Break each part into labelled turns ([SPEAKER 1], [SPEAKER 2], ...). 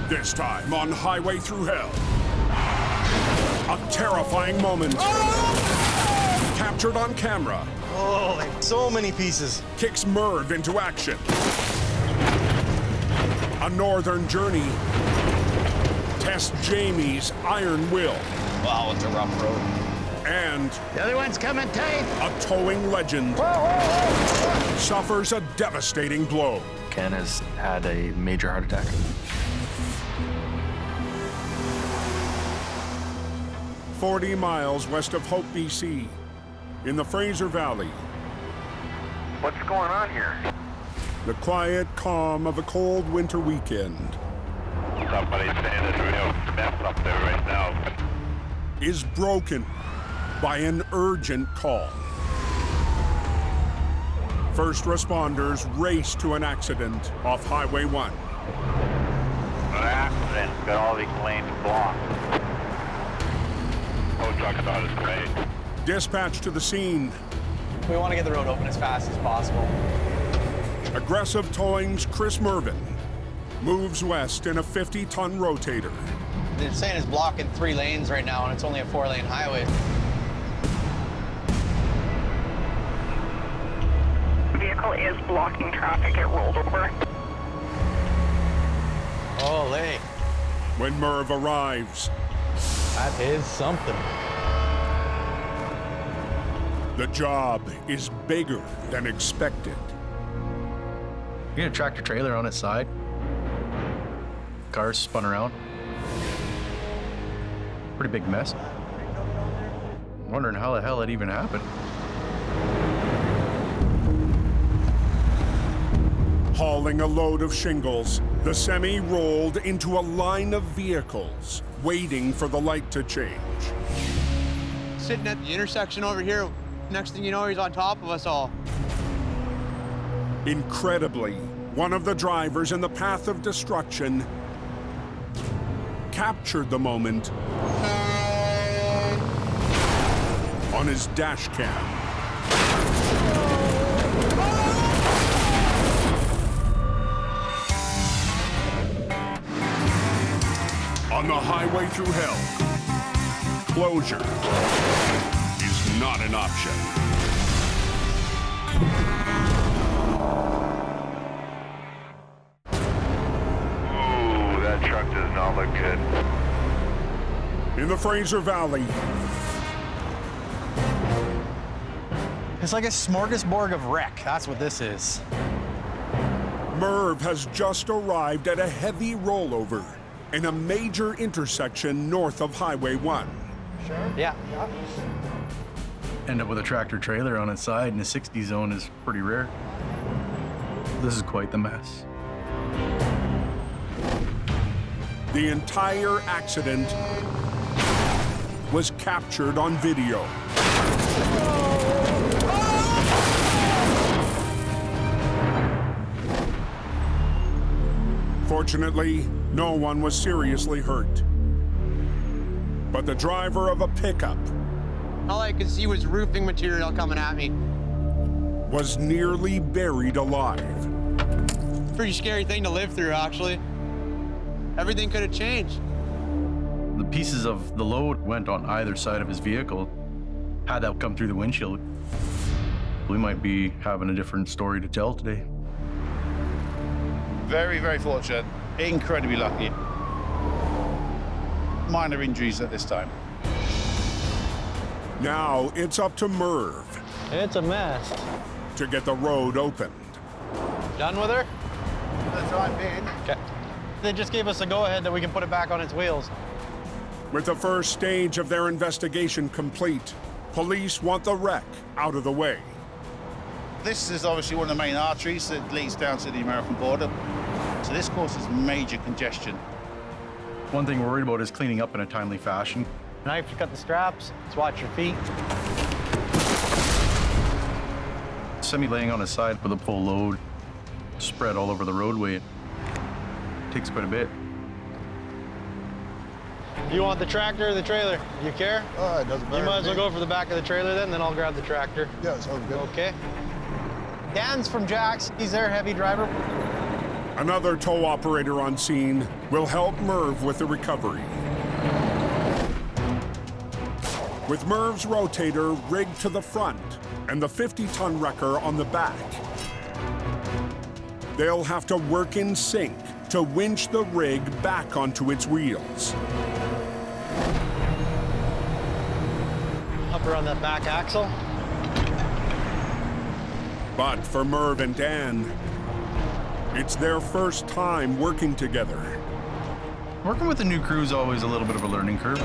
[SPEAKER 1] This time on Highway Thru Hell. A terrifying moment. Captured on camera.
[SPEAKER 2] Oh, like so many pieces.
[SPEAKER 1] Kicks Merv into action. A northern journey tests Jamie's iron will.
[SPEAKER 2] Wow, it's a rough road.
[SPEAKER 1] And
[SPEAKER 3] the other one's coming tight.
[SPEAKER 1] A towing legend suffers a devastating blow.
[SPEAKER 4] Ken has had a major heart attack.
[SPEAKER 1] "40 miles west of Hope, BC, in the Fraser Valley.
[SPEAKER 5] What's going on here?
[SPEAKER 1] The quiet calm of a cold winter weekend
[SPEAKER 5] Somebody's saying there's a real mess up there right now.
[SPEAKER 1] is broken by an urgent call. First responders race to an accident off Highway 1.
[SPEAKER 5] An accident. Got all these lanes blocked. Tow truck thought it's great.
[SPEAKER 1] Dispatched to the scene,
[SPEAKER 2] We want to get the road open as fast as possible.
[SPEAKER 1] Aggressive Towing's Chris Mervin moves west in a 50-ton rotator.
[SPEAKER 2] They're saying it's blocking 3 lanes right now, and it's only a 4-lane highway.
[SPEAKER 6] The vehicle is blocking traffic at Rollover.
[SPEAKER 2] Holy.
[SPEAKER 1] When Merv arrives,
[SPEAKER 2] That is something.
[SPEAKER 1] the job is bigger than expected.
[SPEAKER 4] You get a tractor trailer on its side. Cars spun around. Pretty big mess. Wondering how the hell it even happened.
[SPEAKER 1] Hauling a load of shingles, the semi rolled into a line of vehicles, waiting for the light to change.
[SPEAKER 7] Sitting at the intersection over here. Next thing you know, he's on top of us all.
[SPEAKER 1] Incredibly, one of the drivers in the path of destruction captured the moment on his dash cam. On the Highway Thru Hell, closure is not an option.
[SPEAKER 5] Ooh, that truck does not look good.
[SPEAKER 1] In the Fraser Valley,
[SPEAKER 2] It's like a smorgasbord of wreck. That's what this is.
[SPEAKER 1] Merv has just arrived at a heavy rollover in a major intersection north of Highway 1.
[SPEAKER 2] Yeah.
[SPEAKER 4] End up with a tractor trailer on its side in a 60 zone is pretty rare. This is quite the mess.
[SPEAKER 1] The entire accident was captured on video. Fortunately, no one was seriously hurt. But the driver of a pickup
[SPEAKER 7] All I could see was roofing material coming at me.
[SPEAKER 1] was nearly buried alive.
[SPEAKER 7] Pretty scary thing to live through, actually. Everything could have changed.
[SPEAKER 4] The pieces of the load went on either side of his vehicle. Had that come through the windshield, we might be having a different story to tell today.
[SPEAKER 8] Very, very fortunate. Incredibly lucky. Minor injuries at this time.
[SPEAKER 1] Now it's up to Merv
[SPEAKER 2] It's a mess.
[SPEAKER 1] to get the road opened.
[SPEAKER 2] Done with her?
[SPEAKER 8] That's right, Ben.
[SPEAKER 2] Okay. They just gave us a go-ahead that we can put it back on its wheels.
[SPEAKER 1] With the first stage of their investigation complete, police want the wreck out of the way.
[SPEAKER 8] This is obviously one of the main arteries that leads down to the American border. So this causes major congestion.
[SPEAKER 4] One thing we're worried about is cleaning up in a timely fashion.
[SPEAKER 2] Knife to cut the straps. Let's watch your feet.
[SPEAKER 4] Semi laying on his side with a full load spread all over the roadway. It takes quite a bit.
[SPEAKER 2] You want the tractor or the trailer? You care?
[SPEAKER 9] It doesn't matter.
[SPEAKER 2] You might as well go for the back of the trailer then I'll grab the tractor.
[SPEAKER 9] Yeah, sounds good.
[SPEAKER 2] Okay. Dan's from Jack's. He's their heavy driver.
[SPEAKER 1] Another tow operator on scene will help Merv with the recovery. With Merv's rotator rigged to the front and the 50-ton wrecker on the back, they'll have to work in sync to winch the rig back onto its wheels.
[SPEAKER 2] Up around that back axle.
[SPEAKER 1] But for Merv and Dan, it's their first time working together.
[SPEAKER 4] Working with a new crew is always a little bit of a learning curve.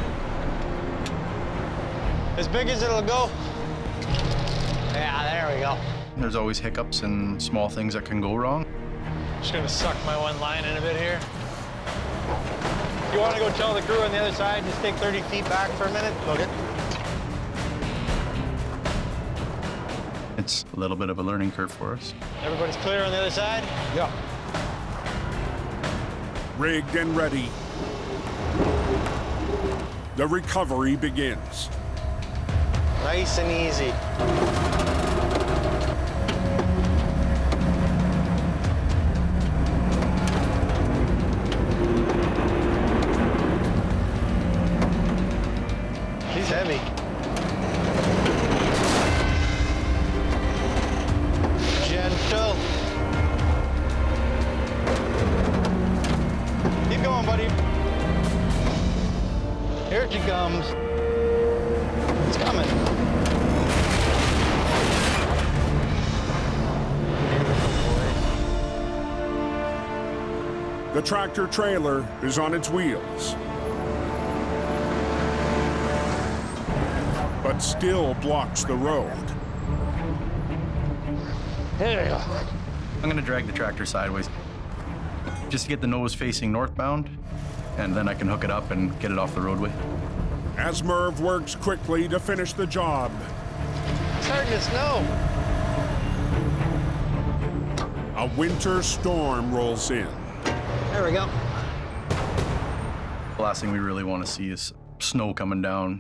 [SPEAKER 2] As big as it'll go. Yeah, there we go.
[SPEAKER 4] There's always hiccups and small things that can go wrong.
[SPEAKER 2] Just gonna suck my one line in a bit here. You wanna go tell the crew on the other side, just take 30 feet back for a minute? Okay.
[SPEAKER 4] It's a little bit of a learning curve for us.
[SPEAKER 2] Everybody's clear on the other side?
[SPEAKER 7] Yeah.
[SPEAKER 1] Rigged and ready, the recovery begins.
[SPEAKER 2] Nice and easy. She's heavy. Gentle. Keep going, buddy. Here she comes. It's coming.
[SPEAKER 1] The tractor trailer is on its wheels, but still blocks the road.
[SPEAKER 2] There you go.
[SPEAKER 4] I'm gonna drag the tractor sideways just to get the nose facing northbound, and then I can hook it up and get it off the roadway.
[SPEAKER 1] As Merv works quickly to finish the job,
[SPEAKER 2] It's starting to snow.
[SPEAKER 1] a winter storm rolls in.
[SPEAKER 2] There we go.
[SPEAKER 4] The last thing we really want to see is snow coming down.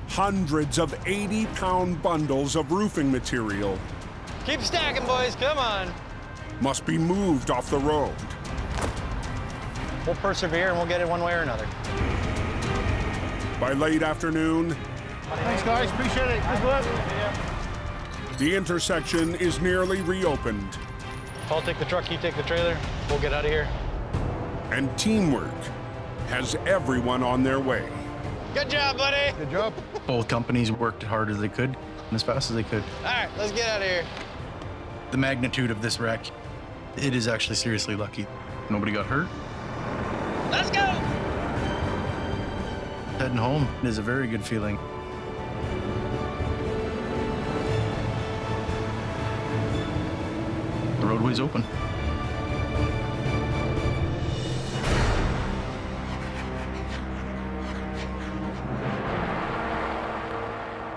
[SPEAKER 1] Hundreds of 80-pound bundles of roofing material
[SPEAKER 2] Keep stacking, boys. Come on.
[SPEAKER 1] must be moved off the road.
[SPEAKER 2] We'll persevere and we'll get it one way or another.
[SPEAKER 1] By late afternoon,
[SPEAKER 8] Thanks, guys. Appreciate it. Good work.
[SPEAKER 1] the intersection is nearly reopened,
[SPEAKER 2] I'll take the truck, you take the trailer. We'll get out of here.
[SPEAKER 1] and teamwork has everyone on their way.
[SPEAKER 2] Good job, buddy.
[SPEAKER 8] Good job.
[SPEAKER 4] Both companies worked hard as they could and as fast as they could.
[SPEAKER 2] All right, let's get out of here.
[SPEAKER 4] The magnitude of this wreck, it is actually seriously lucky. Nobody got hurt.
[SPEAKER 2] Let's go.
[SPEAKER 4] Heading home is a very good feeling. The roadway's open.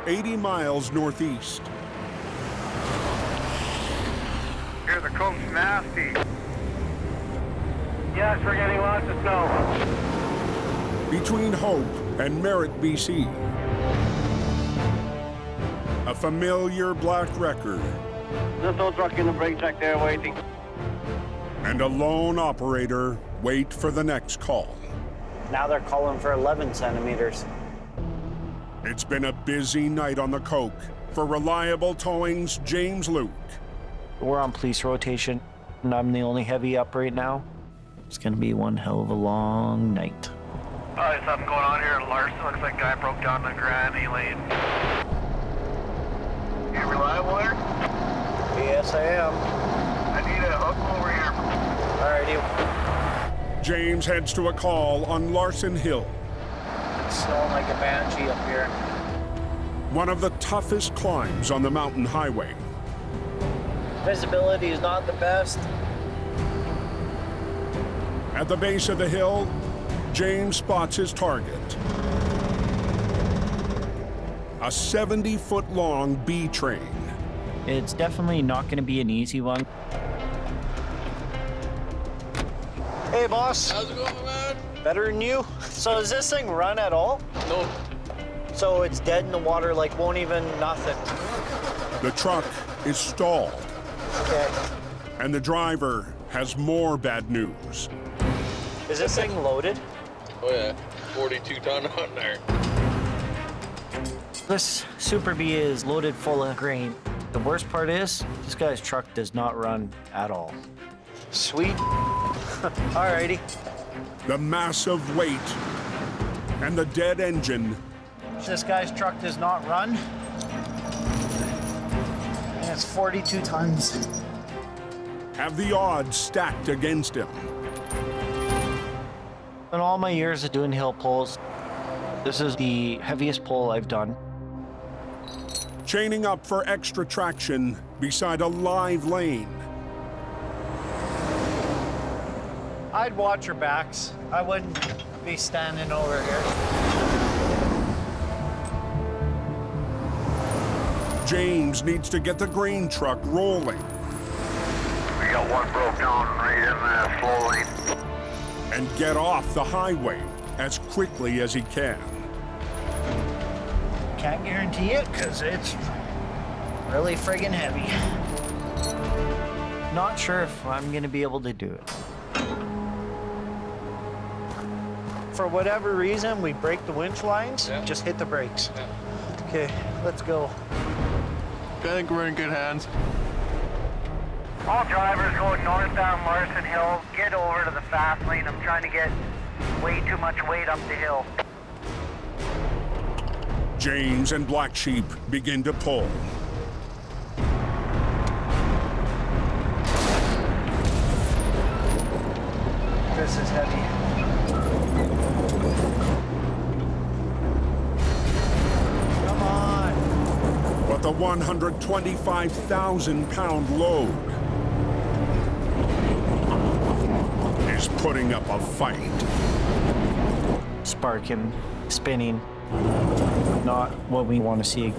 [SPEAKER 1] "80 miles northeast,
[SPEAKER 5] Here, the coast's nasty. Yes, we're getting lots of snow.
[SPEAKER 1] between Hope and Merritt, BC. A familiar black wrecker
[SPEAKER 5] There's no truck in the brake track there waiting.
[SPEAKER 1] and a lone operator wait for the next call.
[SPEAKER 3] Now they're calling for 11 centimeters.
[SPEAKER 1] It's been a busy night on the Coke for Reliable Towing's James Luke.
[SPEAKER 3] We're on police rotation, and I'm the only heavy up right now. It's gonna be one hell of a long night.
[SPEAKER 5] There's something going on here at Larson. Looks like a guy broke down the granny lane. You reliable there?
[SPEAKER 3] Yes, I am.
[SPEAKER 5] I need a hook over here.
[SPEAKER 3] Alrighty.
[SPEAKER 1] James heads to a call on Larson Hill,
[SPEAKER 3] It's snowing like a banshee up here.
[SPEAKER 1] one of the toughest climbs on the mountain highway.
[SPEAKER 3] Visibility is not the best.
[SPEAKER 1] At the base of the hill, James spots his target. A 70-foot-long B train.
[SPEAKER 3] It's definitely not gonna be an easy one. Hey, boss.
[SPEAKER 7] How's it going, man?
[SPEAKER 3] Better than you? So does this thing run at all?
[SPEAKER 7] No.
[SPEAKER 3] So it's dead in the water, like won't even nothing.
[SPEAKER 1] The truck is stalled,
[SPEAKER 3] Okay.
[SPEAKER 1] and the driver has more bad news.
[SPEAKER 3] Is this thing loaded?
[SPEAKER 9] Oh yeah, 42 ton on there.
[SPEAKER 3] This Super B is loaded full of grain. The worst part is, this guy's truck does not run at all. Sweet. Alrighty.
[SPEAKER 1] The massive weight and the dead engine
[SPEAKER 3] This guy's truck does not run. And it's 42 tons.
[SPEAKER 1] have the odds stacked against him.
[SPEAKER 3] In all my years of doing hill pulls, this is the heaviest pull I've done.
[SPEAKER 1] Chaining up for extra traction beside a live lane.
[SPEAKER 3] I'd watch your backs. I wouldn't be standing over here.
[SPEAKER 1] James needs to get the grain truck rolling
[SPEAKER 5] We got one broke down right in that slow lane.
[SPEAKER 1] and get off the highway as quickly as he can.
[SPEAKER 3] Can't guarantee it because it's really friggin' heavy. Not sure if I'm gonna be able to do it. For whatever reason, we break the winch lines, just hit the brakes. Okay, let's go.
[SPEAKER 7] I think we're in good hands.
[SPEAKER 6] All drivers going northbound Larson Hill, get over to the fast lane. I'm trying to get way too much weight up the hill.
[SPEAKER 1] James and Black Sheep begin to pull.
[SPEAKER 3] This is heavy. Come on.
[SPEAKER 1] But the 125,000-pound load is putting up a fight.
[SPEAKER 3] Sparking, spinning. Not what we want to see.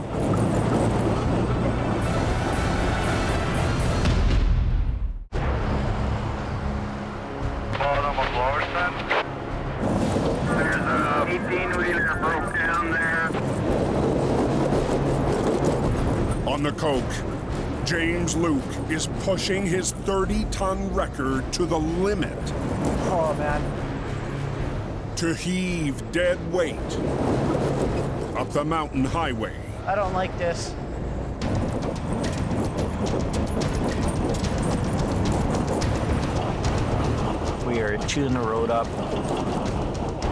[SPEAKER 5] Bottom of Larson. There's a 18-wheeler broke down there.
[SPEAKER 1] On the coke, James Luke is pushing his 30-ton record to the limit
[SPEAKER 3] Oh, man.
[SPEAKER 1] to heave dead weight up the mountain highway.
[SPEAKER 3] I don't like this. We are chewing the road up.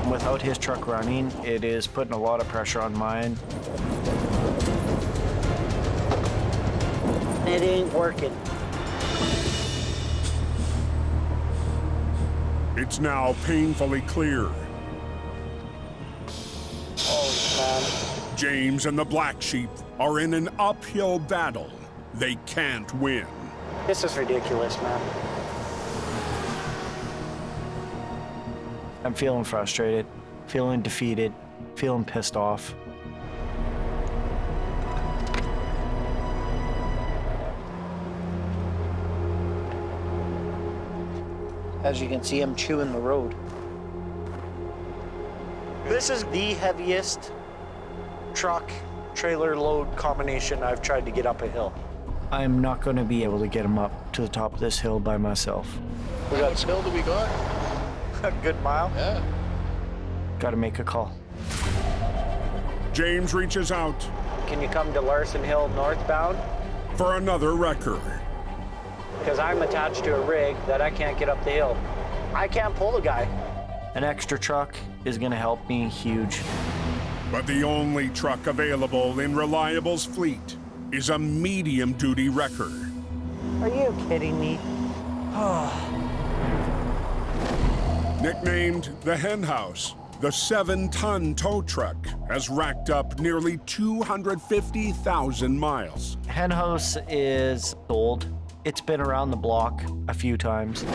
[SPEAKER 3] Without his truck running, it is putting a lot of pressure on mine. It ain't working.
[SPEAKER 1] It's now painfully clear.
[SPEAKER 3] Oh, man.
[SPEAKER 1] James and the Black Sheep are in an uphill battle they can't win.
[SPEAKER 3] This is ridiculous, man. I'm feeling frustrated, feeling defeated, feeling pissed off. As you can see, I'm chewing the road. This is the heaviest truck trailer load combination I've tried to get up a hill. I'm not going to be able to get him up to the top of this hill by myself.
[SPEAKER 9] How much hill do we got?
[SPEAKER 3] A good mile.
[SPEAKER 9] Yeah.
[SPEAKER 3] Got to make a call.
[SPEAKER 1] James reaches out
[SPEAKER 3] Can you come to Larson Hill northbound?
[SPEAKER 1] for another record.
[SPEAKER 3] Because I'm attached to a rig that I can't get up the hill. I can't pull the guy. An extra truck is going to help me huge.
[SPEAKER 1] But the only truck available in Reliable's fleet is a medium-duty wrecker.
[SPEAKER 3] Are you kidding me?
[SPEAKER 1] Nicknamed the Hen House, the 7-ton tow truck has racked up nearly 250,000 miles.
[SPEAKER 3] Hen house is old. It's been around the block a few times.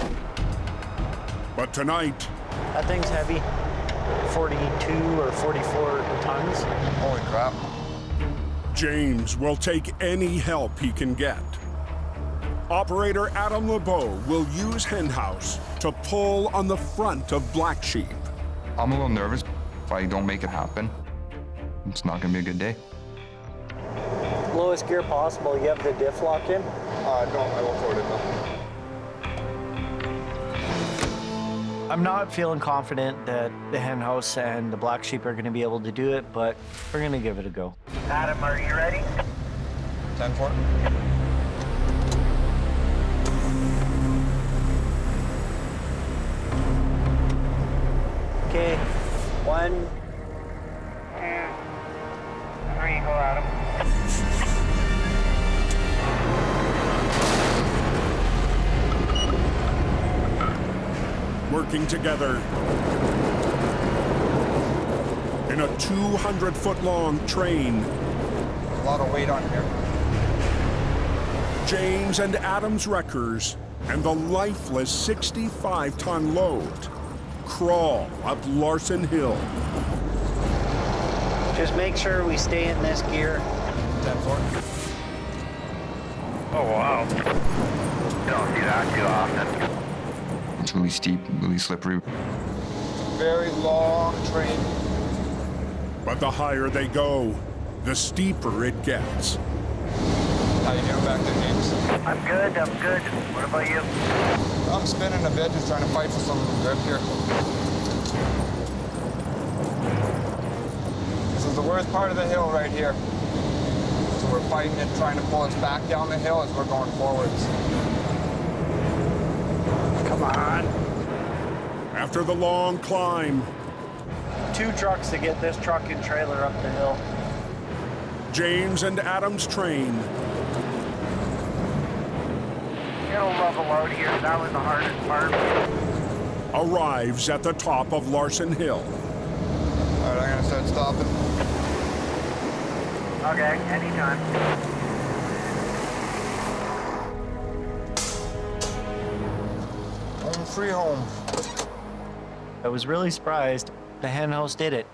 [SPEAKER 1] But tonight,
[SPEAKER 3] That thing's heavy. 42 or 44 tons.
[SPEAKER 9] Holy crap.
[SPEAKER 1] James will take any help he can get. Operator Adam LeBeau will use Hen House to pull on the front of Black Sheep.
[SPEAKER 10] I'm a little nervous. If I don't make it happen, it's not gonna be a good day.
[SPEAKER 3] Lowest gear possible. You have the diff locked in?
[SPEAKER 9] No, I won't forward it now.
[SPEAKER 3] I'm not feeling confident that the hen house and the black sheep are gonna be able to do it, but we're gonna give it a go.
[SPEAKER 6] Adam, are you ready?
[SPEAKER 9] 10-4.
[SPEAKER 3] Okay, 1,
[SPEAKER 6] 2, 3, go Adam.
[SPEAKER 1] Working together in a 200-foot-long train.
[SPEAKER 9] A lot of weight on here.
[SPEAKER 1] James and Adam's wreckers and the lifeless 65-ton load crawl up Larson Hill.
[SPEAKER 3] just make sure we stay in this gear.
[SPEAKER 9] 10-4.
[SPEAKER 6] Oh, wow. You don't see that too often.
[SPEAKER 10] It's really steep, really slippery.
[SPEAKER 9] Very long train.
[SPEAKER 1] But the higher they go, the steeper it gets.
[SPEAKER 9] How you doing back there, James?
[SPEAKER 6] I'm good, I'm good. What about you?
[SPEAKER 9] I'm spinning a bit, just trying to fight for some grip here. This is the worst part of the hill right here. So we're fighting it, trying to pull us back down the hill as we're going forwards.
[SPEAKER 3] Come on.
[SPEAKER 1] After the long climb,
[SPEAKER 3] 2 trucks to get this truck and trailer up the hill.
[SPEAKER 1] James and Adam's train
[SPEAKER 6] It'll level out here. That was the hardest part.
[SPEAKER 1] arrives at the top of Larson Hill.
[SPEAKER 9] All right, I'm gonna start stopping.
[SPEAKER 6] Okay, anytime.
[SPEAKER 9] Home free home.
[SPEAKER 3] I was really surprised the hen house did it.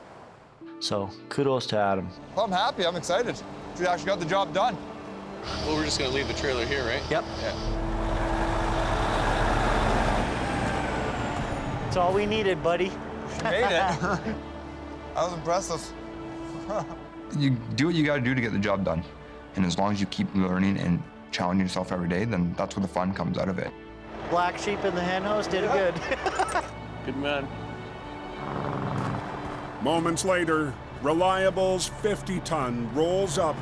[SPEAKER 3] So kudos to Adam.
[SPEAKER 9] Well, I'm happy, I'm excited. We actually got the job done.
[SPEAKER 11] Well, we're just gonna leave the trailer here, right?
[SPEAKER 3] Yep.
[SPEAKER 11] Yeah.
[SPEAKER 3] That's all we needed, buddy.
[SPEAKER 9] You made it. That was impressive.
[SPEAKER 10] You do what you gotta do to get the job done. And as long as you keep learning and challenging yourself every day, then that's where the fun comes out of it.
[SPEAKER 3] Black sheep in the hen house did good.
[SPEAKER 11] Good man.
[SPEAKER 1] Moments later, Reliable's 50-ton rolls up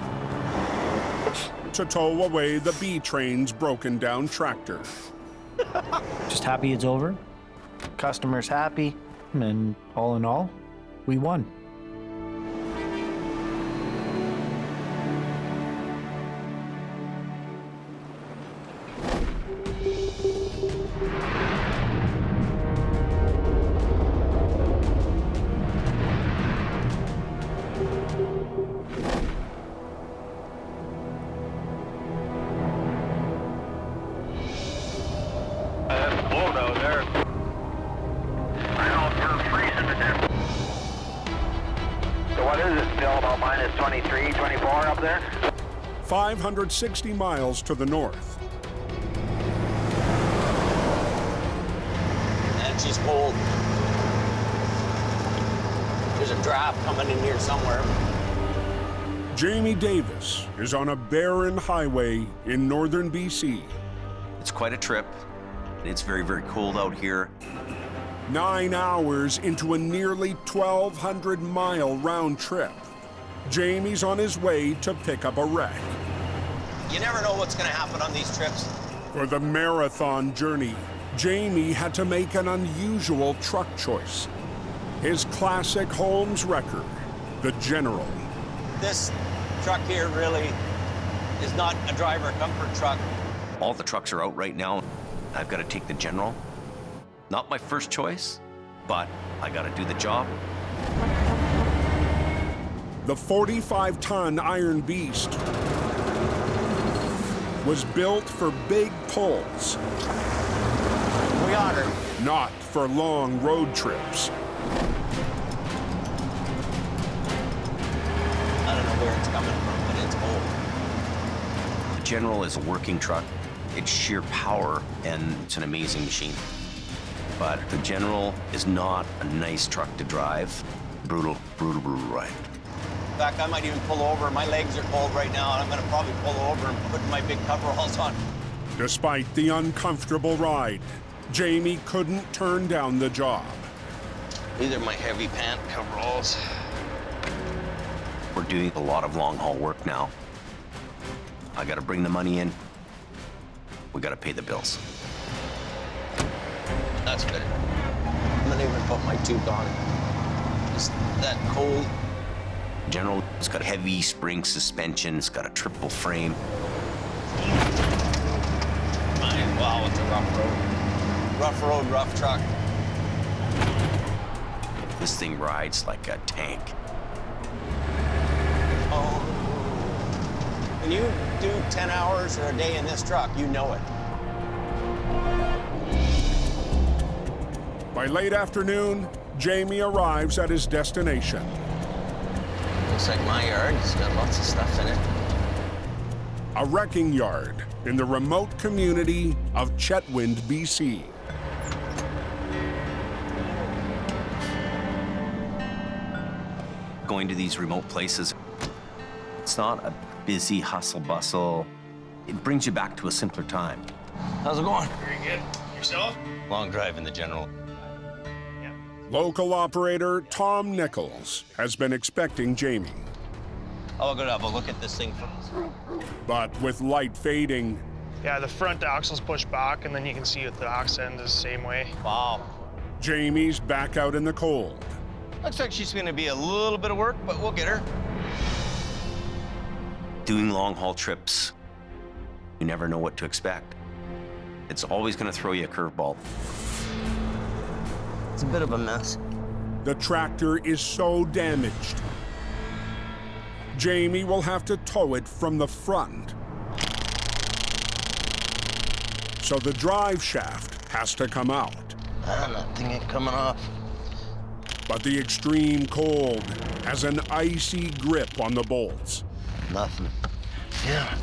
[SPEAKER 1] to tow away the B train's broken down tractor.
[SPEAKER 3] Just happy it's over. Customers happy. And all in all, we won.
[SPEAKER 6] Cold out there. I know, we're freezing to death. So what is it still, about minus 23, 24 up there?
[SPEAKER 1] 560 miles to the north.
[SPEAKER 12] And she's cold. There's a draft coming in here somewhere.
[SPEAKER 1] Jamie Davis is on a barren highway in northern BC.
[SPEAKER 13] It's quite a trip. It's very, very cold out here.
[SPEAKER 1] 9 hours into a nearly 1,200-mile round trip. Jamie's on his way to pick up a wreck.
[SPEAKER 12] You never know what's going to happen on these trips.
[SPEAKER 1] For the marathon journey, Jamie had to make an unusual truck choice. His classic Holmes wrecker, the General.
[SPEAKER 12] This truck here really is not a driver comfort truck.
[SPEAKER 13] All the trucks are out right now. I've got to take the General. Not my first choice, but I got to do the job.
[SPEAKER 1] The 45-ton Iron Beast was built for big pulls.
[SPEAKER 3] We got her.
[SPEAKER 1] Not for long road trips.
[SPEAKER 12] I don't know where it's coming from, but it's cold.
[SPEAKER 13] The General is a working truck. It's sheer power, and it's an amazing machine. But the General is not a nice truck to drive. Brutal, brutal, brutal ride.
[SPEAKER 12] In fact, I might even pull over. My legs are cold right now, and I'm going to probably pull over and put my big coveralls on.
[SPEAKER 1] Despite the uncomfortable ride, Jamie couldn't turn down the job.
[SPEAKER 12] These are my heavy pant coveralls.
[SPEAKER 13] We're doing a lot of long haul work now. I gotta bring the money in. We gotta pay the bills.
[SPEAKER 12] That's better. I'm gonna even put my tube on. It's that cold.
[SPEAKER 13] General, it's got a heavy spring suspension. It's got a triple frame.
[SPEAKER 12] Wow, it's a rough road. Rough road, rough truck.
[SPEAKER 13] This thing rides like a tank.
[SPEAKER 12] Oh. When you do 10 hours or a day in this truck, you know it.
[SPEAKER 1] By late afternoon, Jamie arrives at his destination.
[SPEAKER 12] Looks like my yard. It's got lots of stuff in it.
[SPEAKER 1] A wrecking yard in the remote community of Chetwynd, BC.
[SPEAKER 13] Going to these remote places, it's not a busy hustle bustle. It brings you back to a simpler time.
[SPEAKER 12] How's it going?
[SPEAKER 2] Very good. Yourself?
[SPEAKER 12] Long drive in the General.
[SPEAKER 1] Local operator Tom Nichols has been expecting Jamie.
[SPEAKER 12] I'll go have a look at this thing first.
[SPEAKER 1] But with light fading,
[SPEAKER 2] Yeah, the front axle's pushed back, and then you can see that the axe end is the same way.
[SPEAKER 12] Wow.
[SPEAKER 1] Jamie's back out in the cold.
[SPEAKER 12] Looks like she's gonna be a little bit of work, but we'll get her.
[SPEAKER 13] Doing long haul trips, you never know what to expect. It's always gonna throw you a curveball.
[SPEAKER 12] It's a bit of a mess.
[SPEAKER 1] The tractor is so damaged. Jamie will have to tow it from the front. So the drive shaft has to come out.
[SPEAKER 12] That thing ain't coming off.
[SPEAKER 1] But the extreme cold has an icy grip on the bolts.
[SPEAKER 12] Nothing. Yeah.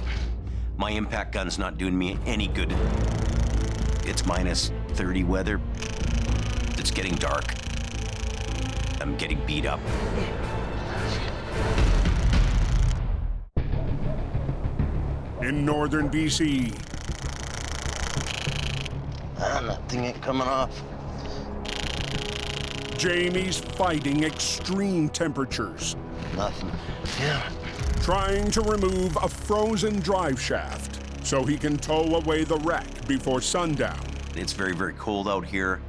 [SPEAKER 13] My impact gun's not doing me any good. It's minus 30 weather. It's getting dark. I'm getting beat up.
[SPEAKER 1] In northern BC,
[SPEAKER 12] That thing ain't coming off.
[SPEAKER 1] Jamie's fighting extreme temperatures.
[SPEAKER 12] Nothing. Yeah.
[SPEAKER 1] Trying to remove a frozen drive shaft so he can tow away the wreck before sundown.
[SPEAKER 13] It's very, very cold out here.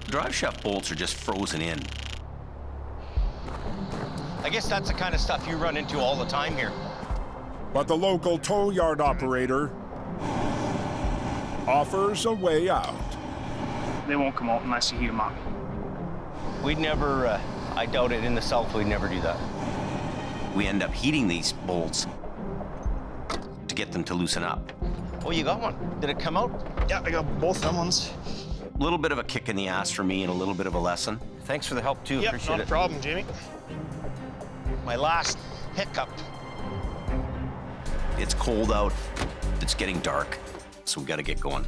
[SPEAKER 13] Drive shaft bolts are just frozen in.
[SPEAKER 12] I guess that's the kind of stuff you run into all the time here.
[SPEAKER 1] But the local tow yard operator offers a way out.
[SPEAKER 14] They won't come out unless you heat them up.
[SPEAKER 12] We'd never, I doubt it, in the South we'd never do that.
[SPEAKER 13] We end up heating these bolts to get them to loosen up.
[SPEAKER 12] Oh, you got one. Did it come out?
[SPEAKER 2] Yeah, I got both them ones.
[SPEAKER 13] A little bit of a kick in the ass for me and a little bit of a lesson.
[SPEAKER 12] Thanks for the help, too.
[SPEAKER 2] Yep,
[SPEAKER 12] Appreciate
[SPEAKER 2] not
[SPEAKER 12] it.
[SPEAKER 2] a problem, Jamie.
[SPEAKER 12] My last hiccup.
[SPEAKER 13] It's cold out, it's getting dark, so we gotta get going.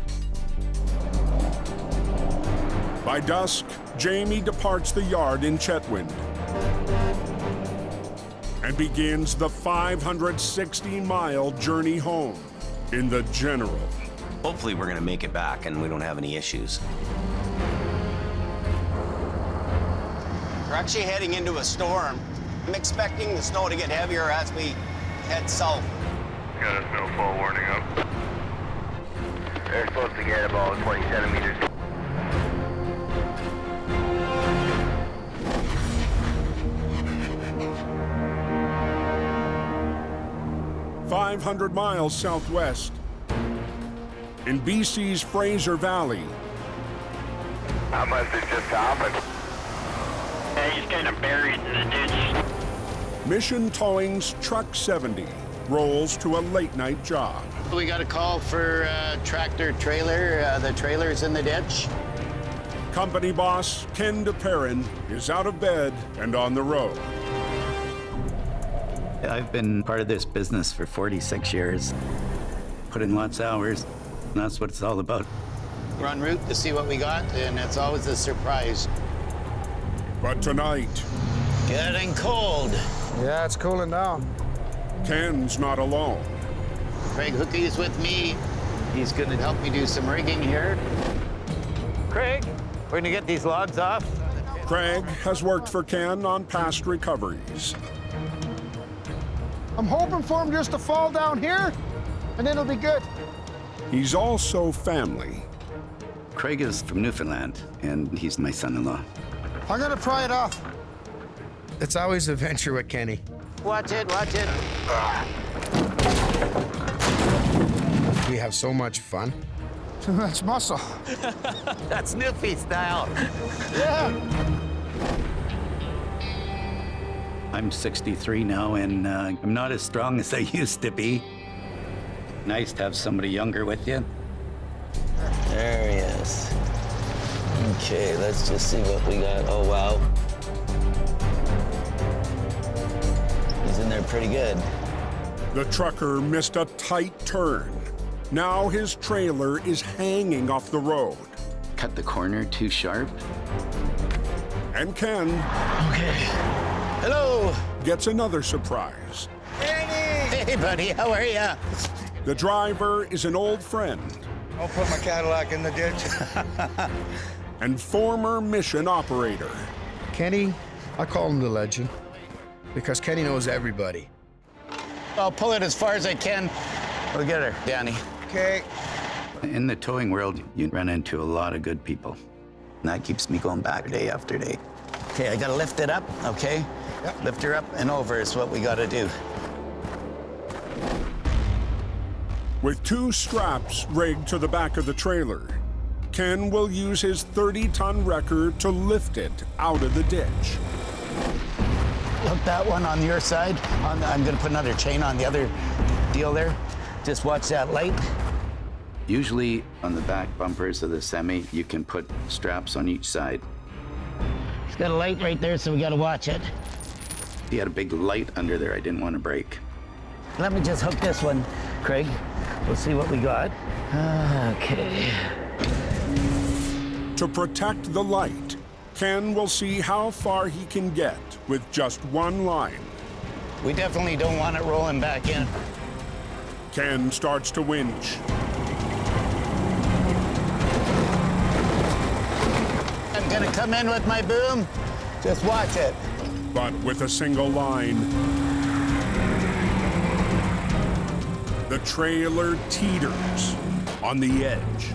[SPEAKER 1] By dusk, Jamie departs the yard in Chetwynd and begins the 560-mile journey home in the General.
[SPEAKER 13] Hopefully we're gonna make it back and we don't have any issues.
[SPEAKER 12] We're actually heading into a storm. I'm expecting the snow to get heavier as we head south.
[SPEAKER 5] Got a snowfall warning up. They're supposed to get about 20 centimeters.
[SPEAKER 1] "500 miles southwest, in BC's Fraser Valley,
[SPEAKER 5] I must have just happened. Yeah, he's kind of buried in the ditch.
[SPEAKER 1] Mission Towing's Truck 70 rolls to a late-night job.
[SPEAKER 15] We got a call for tractor trailer. The trailer's in the ditch.
[SPEAKER 1] Company boss Ken DePerrin is out of bed and on the road.
[SPEAKER 16] I've been part of this business for 46 years. Put in lots of hours, and that's what it's all about.
[SPEAKER 15] We're en route to see what we got, and it's always a surprise.
[SPEAKER 1] But tonight,
[SPEAKER 15] Getting cold.
[SPEAKER 9] Yeah, it's cooling down.
[SPEAKER 1] Ken's not alone.
[SPEAKER 15] Craig Hookie's with me. He's going to help me do some rigging here. Craig, we're gonna get these logs off.
[SPEAKER 1] Craig has worked for Ken on past recoveries.
[SPEAKER 17] I'm hoping for him just to fall down here, and then it'll be good.
[SPEAKER 1] He's also family.
[SPEAKER 16] Craig is from Newfoundland, and he's my son-in-law.
[SPEAKER 17] I'm gonna pry it off.
[SPEAKER 18] It's always a venture with Kenny.
[SPEAKER 15] Watch it, watch it.
[SPEAKER 18] We have so much fun.
[SPEAKER 17] That's muscle.
[SPEAKER 15] That's Newfie style.
[SPEAKER 17] Yeah.
[SPEAKER 16] I'm 63 now, and I'm not as strong as I used to be. Nice to have somebody younger with you.
[SPEAKER 15] There he is. Okay, let's just see what we got. Oh, wow. He's in there pretty good.
[SPEAKER 1] The trucker missed a tight turn. Now his trailer is hanging off the road.
[SPEAKER 16] Cut the corner too sharp.
[SPEAKER 1] And Ken
[SPEAKER 15] Hello.
[SPEAKER 1] gets another surprise.
[SPEAKER 15] Hey, buddy, how are ya?
[SPEAKER 1] The driver is an old friend
[SPEAKER 18] I'll put my Cadillac in the ditch.
[SPEAKER 1] and former mission operator.
[SPEAKER 18] Kenny, I call him the legend because Kenny knows everybody.
[SPEAKER 15] I'll pull it as far as I can. We'll get her, Danny.
[SPEAKER 18] Okay.
[SPEAKER 16] In the towing world, you run into a lot of good people. And that keeps me going back day after day.
[SPEAKER 15] Okay, I gotta lift it up, okay?
[SPEAKER 18] Yep.
[SPEAKER 15] Lift her up and over is what we gotta do.
[SPEAKER 1] With two straps rigged to the back of the trailer, Ken will use his 30-ton wrecker to lift it out of the ditch.
[SPEAKER 15] Hook that one on your side. I'm gonna put another chain on the other deal there. Just watch that light.
[SPEAKER 16] Usually on the back bumpers of the semi, you can put straps on each side.
[SPEAKER 15] It's got a light right there, so we gotta watch it.
[SPEAKER 16] He had a big light under there I didn't want to break.
[SPEAKER 15] Let me just hook this one, Craig. We'll see what we got. Okay.
[SPEAKER 1] To protect the light, Ken will see how far he can get with just one line.
[SPEAKER 15] We definitely don't want it rolling back in.
[SPEAKER 1] Ken starts to winch.
[SPEAKER 15] I'm gonna come in with my boom. Just watch it.
[SPEAKER 1] But with a single line, the trailer teeters on the edge.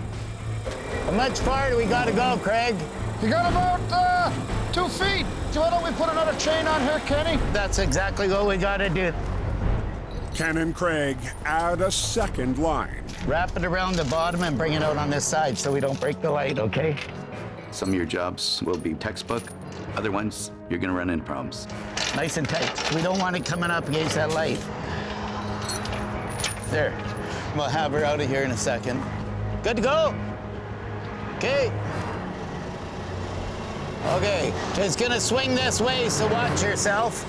[SPEAKER 15] How much farther do we gotta go, Craig?
[SPEAKER 17] You got about 2 feet. So why don't we put another chain on here, Kenny?
[SPEAKER 15] That's exactly what we gotta do.
[SPEAKER 1] Ken and Craig add a second line.
[SPEAKER 15] Wrap it around the bottom and bring it out on this side so we don't break the light, okay?
[SPEAKER 16] Some of your jobs will be textbook. Other ones, you're gonna run into problems.
[SPEAKER 15] Nice and tight. We don't want it coming up against that light. There. We'll have her out of here in a second. Good to go? Okay. Okay, just gonna swing this way, so watch yourself.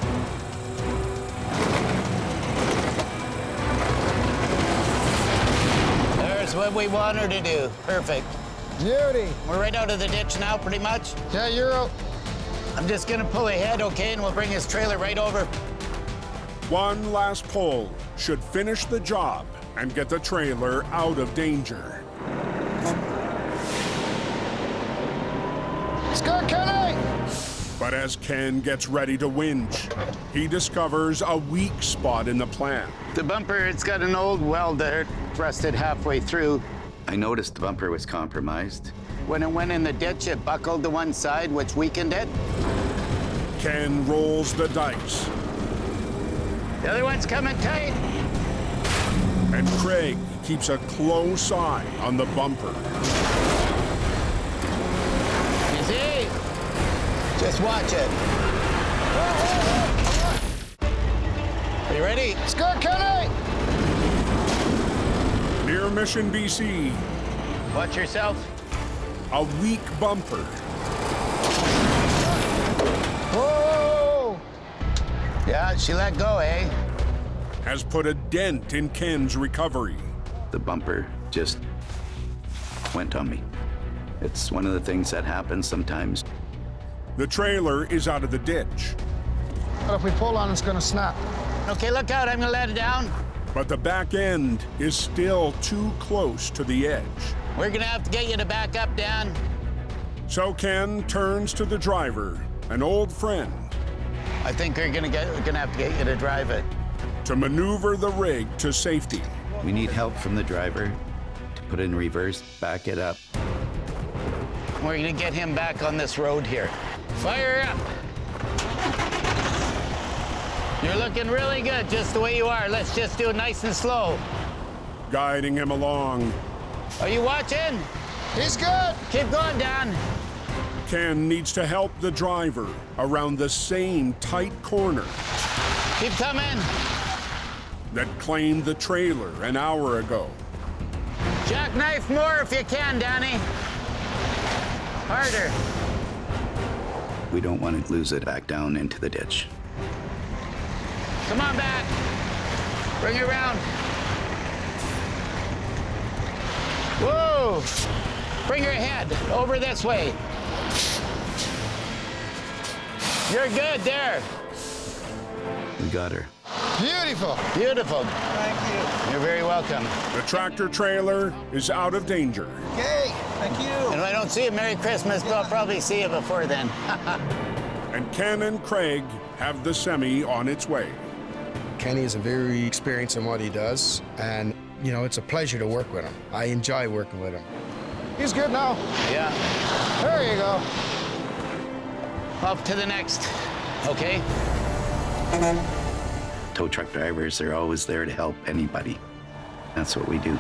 [SPEAKER 15] There's what we want her to do. Perfect.
[SPEAKER 17] Beauty.
[SPEAKER 15] We're right out of the ditch now, pretty much.
[SPEAKER 17] Yeah, you're out.
[SPEAKER 15] I'm just gonna pull ahead, okay, and we'll bring his trailer right over.
[SPEAKER 1] One last pull should finish the job and get the trailer out of danger.
[SPEAKER 17] Let's go, Kenny!
[SPEAKER 1] But as Ken gets ready to winch, he discovers a weak spot in the plan.
[SPEAKER 15] The bumper, it's got an old weld there, rusted halfway through.
[SPEAKER 16] I noticed the bumper was compromised.
[SPEAKER 15] When it went in the ditch, it buckled to one side, which weakened it.
[SPEAKER 1] Ken rolls the dice.
[SPEAKER 15] The other one's coming tight.
[SPEAKER 1] And Craig keeps a close eye on the bumper.
[SPEAKER 15] Easy. Just watch it. Are you ready?
[SPEAKER 17] Let's go, Kenny!
[SPEAKER 1] Near Mission, BC,
[SPEAKER 15] Watch yourself.
[SPEAKER 1] a weak bumper
[SPEAKER 17] Whoa!
[SPEAKER 15] Yeah, she let go, eh?
[SPEAKER 1] has put a dent in Ken's recovery.
[SPEAKER 16] The bumper just went on me. It's one of the things that happens sometimes.
[SPEAKER 1] The trailer is out of the ditch,
[SPEAKER 17] But if we pull on, it's gonna snap.
[SPEAKER 15] Okay, look out. I'm gonna let it down.
[SPEAKER 1] but the back end is still too close to the edge.
[SPEAKER 15] We're gonna have to get you to back up, Dan.
[SPEAKER 1] So Ken turns to the driver, an old friend,
[SPEAKER 15] I think we're gonna have to get you to drive it.
[SPEAKER 1] to maneuver the rig to safety.
[SPEAKER 16] We need help from the driver to put it in reverse, back it up.
[SPEAKER 15] We're gonna get him back on this road here. Fire up! You're looking really good, just the way you are. Let's just do it nice and slow.
[SPEAKER 1] Guiding him along.
[SPEAKER 15] Are you watching?
[SPEAKER 17] He's good.
[SPEAKER 15] Keep going, Dan.
[SPEAKER 1] Ken needs to help the driver around the same tight corner
[SPEAKER 15] Keep coming.
[SPEAKER 1] that claimed the trailer an hour ago.
[SPEAKER 15] Jackknife more if you can, Danny. Harder.
[SPEAKER 16] We don't want to lose it back down into the ditch.
[SPEAKER 15] Come on back. Bring it around. Whoa. Bring your head over this way. You're good there.
[SPEAKER 16] We got her.
[SPEAKER 17] Beautiful.
[SPEAKER 15] Beautiful.
[SPEAKER 17] Thank you.
[SPEAKER 15] You're very welcome.
[SPEAKER 1] The tractor trailer is out of danger.
[SPEAKER 17] Okay, thank you.
[SPEAKER 15] And if I don't see you, Merry Christmas, but I'll probably see you before then.
[SPEAKER 1] And Ken and Craig have the semi on its way.
[SPEAKER 18] Kenny is a very experienced in what he does, and you know, it's a pleasure to work with him. I enjoy working with him.
[SPEAKER 17] He's good now.
[SPEAKER 15] Yeah.
[SPEAKER 17] There you go.
[SPEAKER 15] Up to the next. Okay?
[SPEAKER 16] Tow truck drivers are always there to help anybody. That's what we do.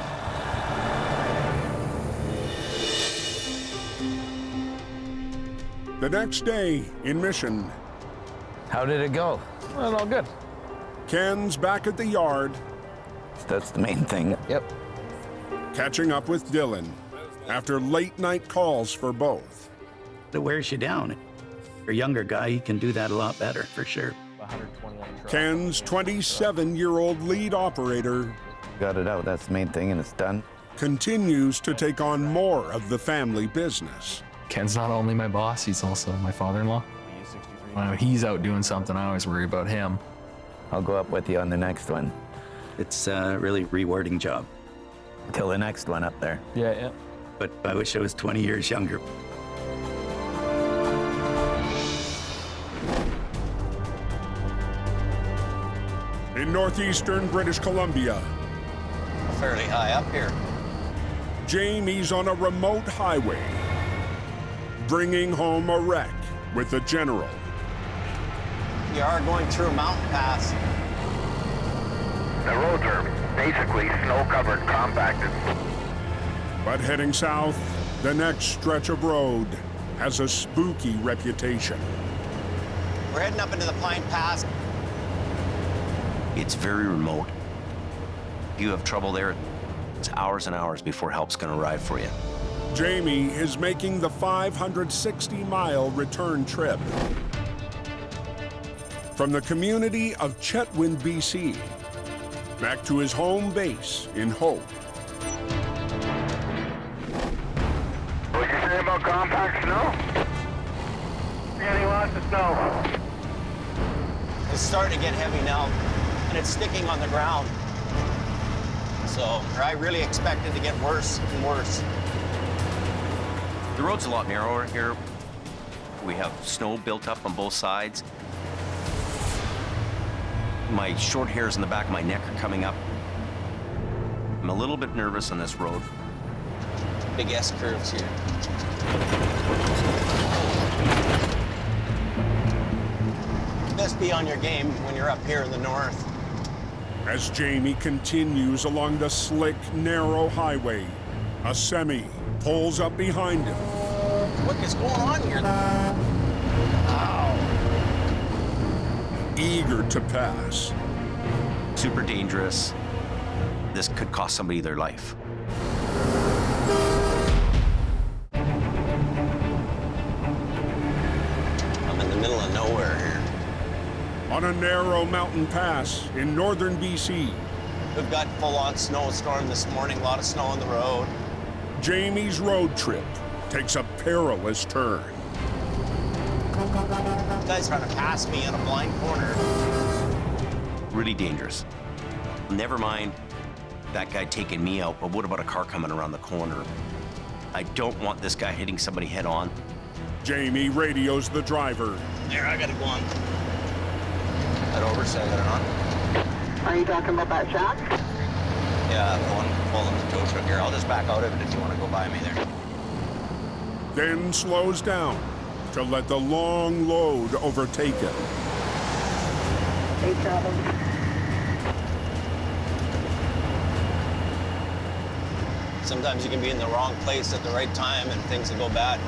[SPEAKER 1] The next day in Mission,
[SPEAKER 15] How did it go?
[SPEAKER 9] Well, all good.
[SPEAKER 1] Ken's back at the yard,
[SPEAKER 16] That's the main thing.
[SPEAKER 9] Yep.
[SPEAKER 1] catching up with Dylan after late night calls for both.
[SPEAKER 16] It wears you down. For a younger guy, he can do that a lot better, for sure.
[SPEAKER 1] Ken's 27-year-old lead operator
[SPEAKER 16] Got it out. That's the main thing, and it's done.
[SPEAKER 1] continues to take on more of the family business.
[SPEAKER 19] Ken's not only my boss, he's also my father-in-law. When he's out doing something, I always worry about him.
[SPEAKER 16] I'll go up with you on the next one. It's a really rewarding job. Till the next one up there.
[SPEAKER 19] Yeah.
[SPEAKER 16] But I wish I was 20 years younger.
[SPEAKER 1] In northeastern British Columbia,
[SPEAKER 12] Fairly high up here.
[SPEAKER 1] Jamie's on a remote highway, bringing home a wreck with a general.
[SPEAKER 12] You are going through a mountain pass.
[SPEAKER 5] The roads are basically snow-covered, compacted.
[SPEAKER 1] But heading south, the next stretch of road has a spooky reputation.
[SPEAKER 12] We're heading up into the Pine Pass.
[SPEAKER 13] It's very remote. If you have trouble there, it's hours and hours before help's gonna arrive for you.
[SPEAKER 1] Jamie is making the 560-mile return trip from the community of Chetwynd, BC, back to his home base in Hope.
[SPEAKER 5] What'd you say about compact snow? Getting lots of snow.
[SPEAKER 12] It's starting to get heavy now, and it's sticking on the ground. So I really expect it to get worse and worse.
[SPEAKER 13] The road's a lot narrower here. We have snow built up on both sides. My short hairs in the back of my neck are coming up. I'm a little bit nervous on this road.
[SPEAKER 12] Big S curves here. Best be on your game when you're up here in the north.
[SPEAKER 1] As Jamie continues along the slick, narrow highway, a semi pulls up behind him.
[SPEAKER 12] What is going on here?
[SPEAKER 1] Eager to pass.
[SPEAKER 13] Super dangerous. This could cost somebody their life.
[SPEAKER 12] I'm in the middle of nowhere here.
[SPEAKER 1] On a narrow mountain pass in northern BC,
[SPEAKER 12] We've got full-on snowstorm this morning, a lot of snow on the road.
[SPEAKER 1] Jamie's road trip takes a perilous turn.
[SPEAKER 12] You guys trying to pass me in a blind corner.
[SPEAKER 13] Really dangerous. Never mind that guy taking me out, but what about a car coming around the corner? I don't want this guy hitting somebody head on.
[SPEAKER 1] Jamie radios the driver.
[SPEAKER 12] There, I gotta go on. That oversight, got it on.
[SPEAKER 20] Are you talking about that shack?
[SPEAKER 12] Yeah, the one pulling the tow truck here. I'll just back out of it if you want to go by me there.
[SPEAKER 1] Then slows down to let the long load overtake it.
[SPEAKER 20] Hey, Travis.
[SPEAKER 12] Sometimes you can be in the wrong place at the right time and things will go bad.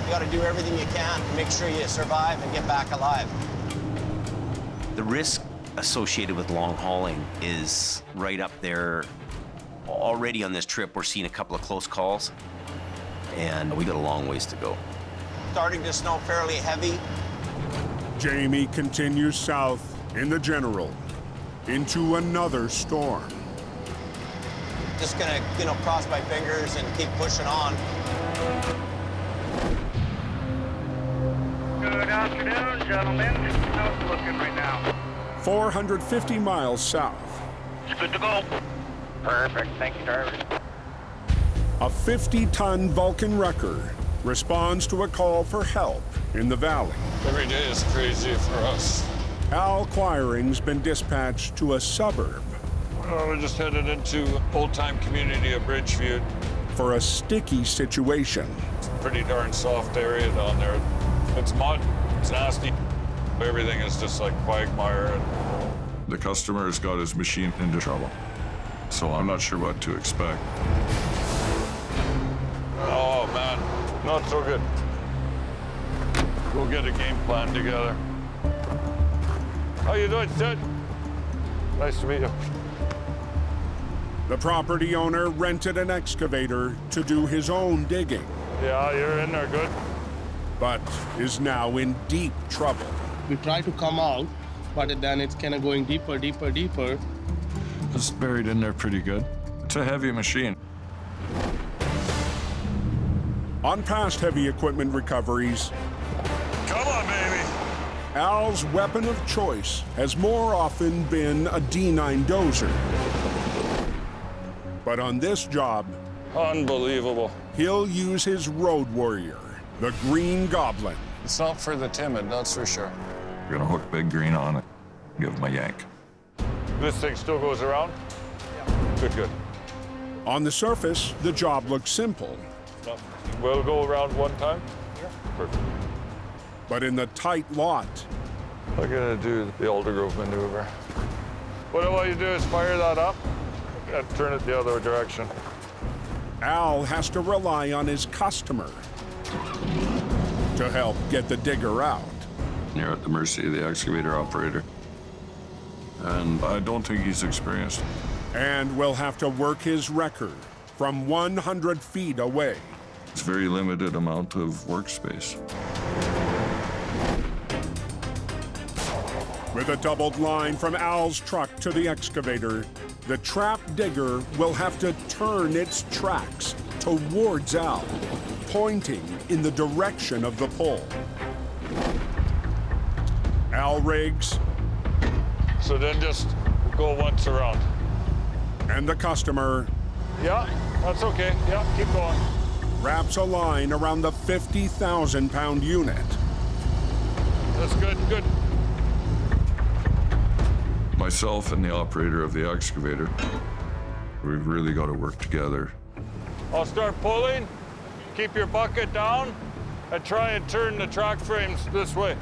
[SPEAKER 12] You gotta do everything you can to make sure you survive and get back alive.
[SPEAKER 13] The risk associated with long hauling is right up there. Already on this trip, we're seeing a couple of close calls, and we got a long ways to go.
[SPEAKER 12] Starting to snow fairly heavy.
[SPEAKER 1] Jamie continues south in the General into another storm.
[SPEAKER 12] Just gonna, cross my fingers and keep pushing on.
[SPEAKER 6] Good afternoon, gentlemen. How's it looking right now?
[SPEAKER 1] 450 miles south.
[SPEAKER 6] It's good to go. Perfect. Thank you, driver.
[SPEAKER 1] A 50-ton Vulcan wrecker responds to a call for help in the valley.
[SPEAKER 11] Every day is crazy for us.
[SPEAKER 1] Al Quiring's been dispatched to a suburb.
[SPEAKER 11] We're just headed into old-time community of Bridgeview.
[SPEAKER 1] For a sticky situation.
[SPEAKER 11] It's a pretty darn soft area down there. It's mud, it's nasty. Everything is just like quagmire.
[SPEAKER 21] The customer has got his machine into trouble, so I'm not sure what to expect.
[SPEAKER 11] Oh man, not so good. We'll get a game plan together. How you doing, Sid? Nice to meet you.
[SPEAKER 1] The property owner rented an excavator to do his own digging.
[SPEAKER 11] Yeah, you're in there good.
[SPEAKER 1] But is now in deep trouble.
[SPEAKER 22] We try to come out, but then it's kind of going deeper, deeper, deeper.
[SPEAKER 21] It's buried in there pretty good. It's a heavy machine.
[SPEAKER 1] On past heavy equipment recoveries,
[SPEAKER 11] come on, baby.
[SPEAKER 1] Al's weapon of choice has more often been a D9 dozer. But on this job,
[SPEAKER 11] unbelievable,
[SPEAKER 1] he'll use his road warrior, the Green Goblin.
[SPEAKER 11] It's not for the timid, that's for sure.
[SPEAKER 21] We're gonna hook Big Green on it, give him a yank.
[SPEAKER 11] This thing still goes around? Yeah. Good, good.
[SPEAKER 1] On the surface, the job looks simple.
[SPEAKER 11] We'll go around one time? Yeah. Perfect.
[SPEAKER 1] But in the tight lot,
[SPEAKER 11] I'm gonna do the Aldergrove maneuver. What I want you to do is fire that up and turn it the other direction.
[SPEAKER 1] Al has to rely on his customer to help get the digger out.
[SPEAKER 21] You're at the mercy of the excavator operator. And I don't think he's experienced.
[SPEAKER 1] And will have to work his record from 100 feet away.
[SPEAKER 21] It's very limited amount of workspace.
[SPEAKER 1] With a doubled line from Al's truck to the excavator, the trap digger will have to turn its tracks towards Al, pointing in the direction of the pull. Al rigs.
[SPEAKER 11] So then just go once around.
[SPEAKER 1] And the customer.
[SPEAKER 11] Yeah, that's okay. Yeah, keep going.
[SPEAKER 1] Wraps a line around the 50,000-pound unit.
[SPEAKER 11] That's good, good.
[SPEAKER 21] Myself and the operator of the excavator, we've really got to work together.
[SPEAKER 11] I'll start pulling, keep your bucket down, and try and turn the track frames this way.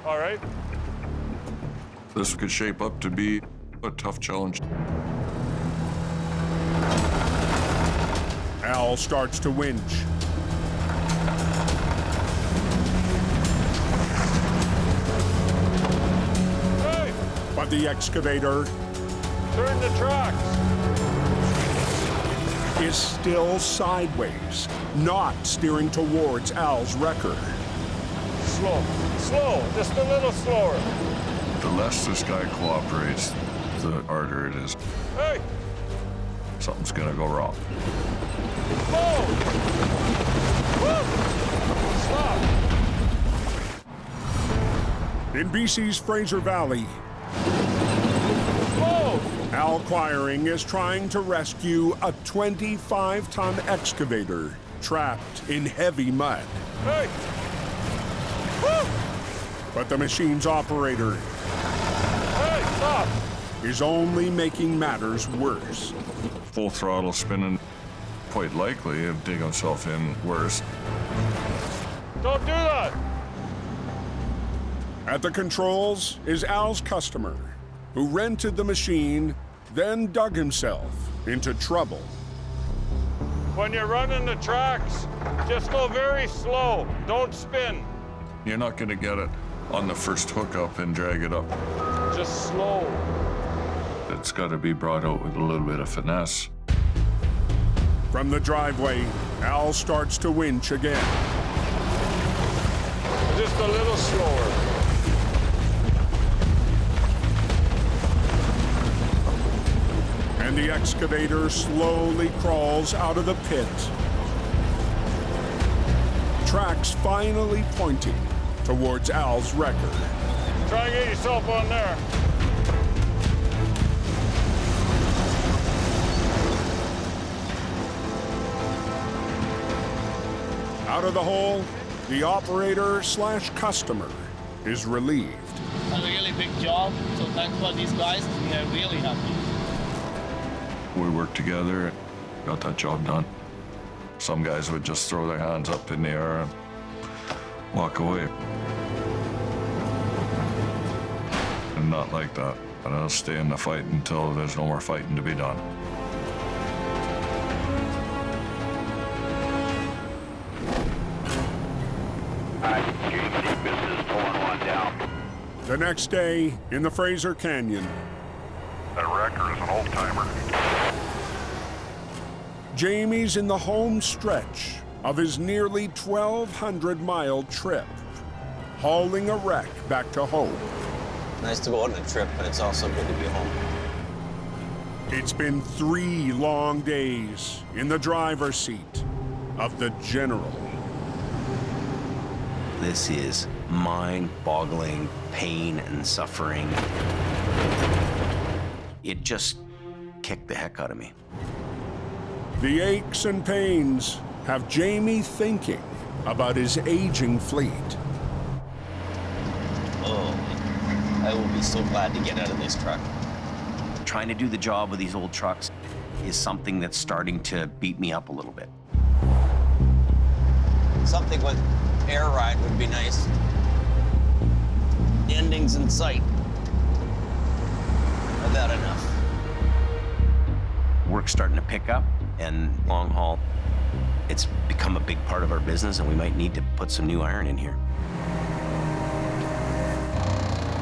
[SPEAKER 11] All right?
[SPEAKER 21] This could shape up to be a tough challenge.
[SPEAKER 1] Al starts to winch.
[SPEAKER 11] Hey!
[SPEAKER 1] But the excavator
[SPEAKER 11] turn the tracks.
[SPEAKER 1] Is still sideways, not steering towards Al's wrecker.
[SPEAKER 11] Slow, slow, just a little slower.
[SPEAKER 21] The less this guy cooperates, the harder it is.
[SPEAKER 11] Hey!
[SPEAKER 21] Something's gonna go wrong.
[SPEAKER 11] Whoa! Woo! Stop!
[SPEAKER 1] In BC's Fraser Valley,
[SPEAKER 11] whoa!
[SPEAKER 1] Al Quiring is trying to rescue a 25-ton excavator trapped in heavy mud.
[SPEAKER 11] Hey! Woo!
[SPEAKER 1] But the machine's operator
[SPEAKER 11] Hey, stop!
[SPEAKER 1] is only making matters worse.
[SPEAKER 21] Full throttle spinning, quite likely of dig himself in worse.
[SPEAKER 11] Don't do that!
[SPEAKER 1] At the controls is Al's customer, who rented the machine, then dug himself into trouble.
[SPEAKER 11] When you're running the tracks, just go very slow. Don't spin.
[SPEAKER 21] You're not gonna get it on the first hookup and drag it up.
[SPEAKER 11] Just slow.
[SPEAKER 21] It's gotta be brought out with a little bit of finesse.
[SPEAKER 1] From the driveway, Al starts to winch again.
[SPEAKER 11] Just a little slower.
[SPEAKER 1] And the excavator slowly crawls out of the pit. Tracks finally pointing towards Al's record.
[SPEAKER 11] Try and get yourself on there.
[SPEAKER 1] Out of the hole, the operator/customer is relieved.
[SPEAKER 22] A really big job, so thanks for these guys. We are really happy.
[SPEAKER 21] We worked together, got that job done. Some guys would just throw their hands up in the air and walk away. And not like that. But I'll stay in the fight until there's no more fighting to be done.
[SPEAKER 1] The next day, in the Fraser Canyon,
[SPEAKER 21] That wrecker is an old-timer.
[SPEAKER 1] Jamie's in the home stretch of his nearly 1,200-mile trip, hauling a wreck back to home.
[SPEAKER 12] Nice to go on a trip, but it's also good to be home.
[SPEAKER 1] It's been 3 long days in the driver's seat of the General.
[SPEAKER 13] This is mind-boggling pain and suffering. It just kicked the heck out of me.
[SPEAKER 1] The aches and pains have Jamie thinking about his aging fleet.
[SPEAKER 12] Oh, I will be so glad to get out of this truck.
[SPEAKER 13] Trying to do the job with these old trucks is something that's starting to beat me up a little bit.
[SPEAKER 12] Something with air ride would be nice. Endings in sight. I've had enough.
[SPEAKER 13] Work's starting to pick up, and long haul, it's become a big part of our business, and we might need to put some new iron in here.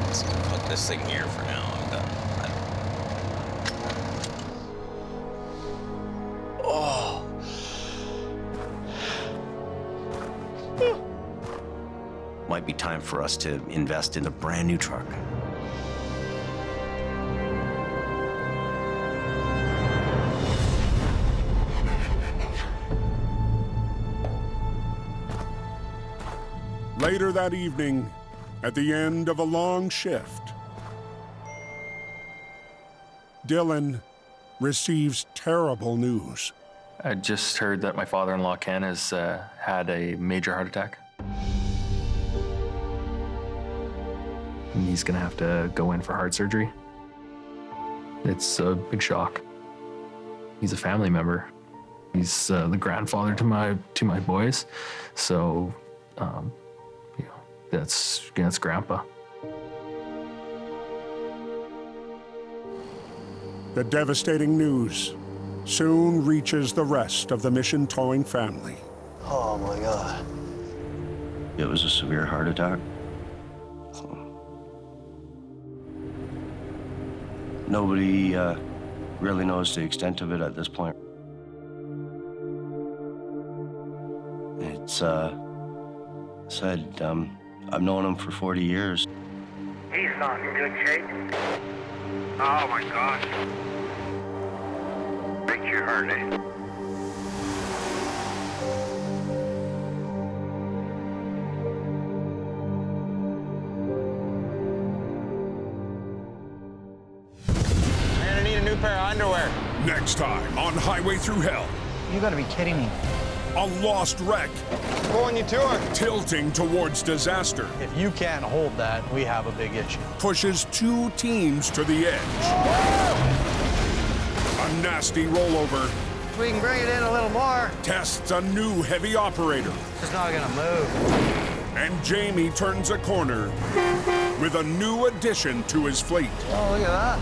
[SPEAKER 12] Let's put this thing here for now. I'm done. Oh.
[SPEAKER 13] Might be time for us to invest in a brand new truck.
[SPEAKER 1] Later that evening, at the end of a long shift, Dylan receives terrible news.
[SPEAKER 19] I just heard that my father-in-law, Ken, has had a major heart attack. And he's gonna have to go in for heart surgery. It's a big shock. He's a family member. He's the grandfather to my boys, so that's Grandpa.
[SPEAKER 1] The devastating news soon reaches the rest of the Mission Towing family.
[SPEAKER 12] Oh my God.
[SPEAKER 4] It was a severe heart attack. Nobody really knows the extent of it at this point. It's I've known him for 40 years.
[SPEAKER 6] He's not in good shape. Oh my gosh. Breaks your heart, eh?
[SPEAKER 2] Pair of underwear.
[SPEAKER 1] Next time on Highway Thru Hell.
[SPEAKER 3] You gotta be kidding me.
[SPEAKER 1] A lost wreck.
[SPEAKER 2] Pulling you to her.
[SPEAKER 1] Tilting towards disaster.
[SPEAKER 2] If you can't hold that, we have a big issue.
[SPEAKER 1] Pushes 2 teams to the edge. A nasty rollover.
[SPEAKER 2] We can bring it in a little more.
[SPEAKER 1] Tests a new heavy operator.
[SPEAKER 2] It's not gonna move.
[SPEAKER 1] And Jamie turns a corner with a new addition to his fleet.
[SPEAKER 2] Oh, look at that.